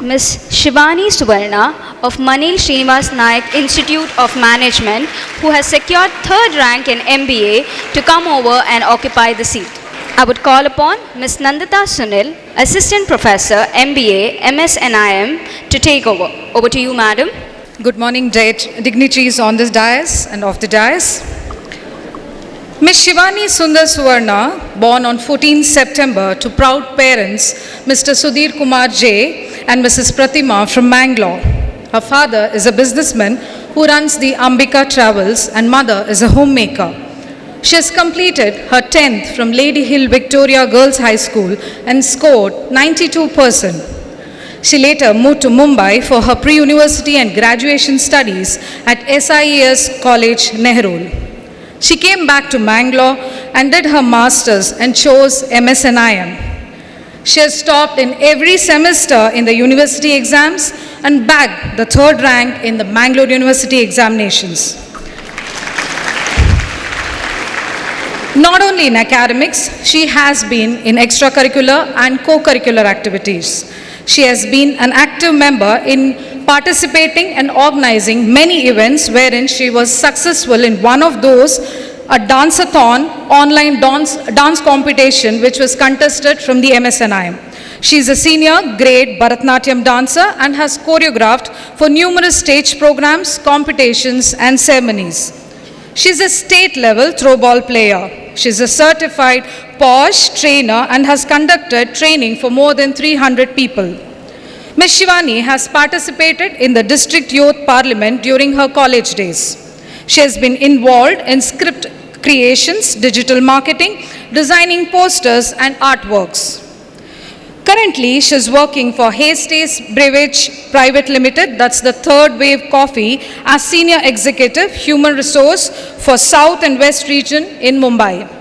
Ms. Shivani Suvarna of Manil Srinivas Nayak Institute of Management, who has secured third rank in MBA, to come over and occupy the seat. I would call upon Ms. Nandita Sunil, Assistant Professor, MBA, MSNIM, to take over. Over to you, Madam. Good morning, dignitaries on this dais and off the dais. Ms. Shivani Sundar Suvarna, born on 14 September to proud parents, Mr. Sudhir Kumar J. and Mrs. Pratima from Mangalore. Her father is a businessman who runs the Ambika Travels, and mother is a homemaker. She has completed her 10th from Lady Hill Victoria Girls High School and scored 92%. She later moved to Mumbai for her pre-university and graduation studies at SIES College, Nehru. She came back to Mangalore and did her master's and chose MSNIM. She has topped in every semester in the university exams and bagged the third rank in the Mangalore University examinations. Not only in academics, she has been in extracurricular and co-curricular activities. She has been an active member in participating and organizing many events wherein she was successful in one of those, a dance-a-thon online dance competition which was contested from the MSNIM. She is a senior grade Bharatanatyam dancer and has choreographed for numerous stage programs, competitions and ceremonies. She is a state-level throwball player. She is a certified POSH trainer and has conducted training for more than 300 people. Ms. Shivani has participated in the District Youth Parliament during her college days. She has been involved in script creations, digital marketing, designing posters and artworks. Currently, she is working for Hastings Beverage Private Limited, that's the Third Wave Coffee, as Senior Executive Human Resource for South and West region in Mumbai.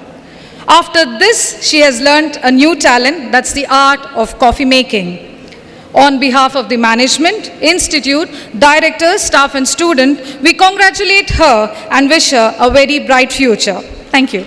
After this, she has learnt a new talent, that's the art of coffee making. On behalf of the management, institute, director, staff and student, we congratulate her and wish her a very bright future. Thank you.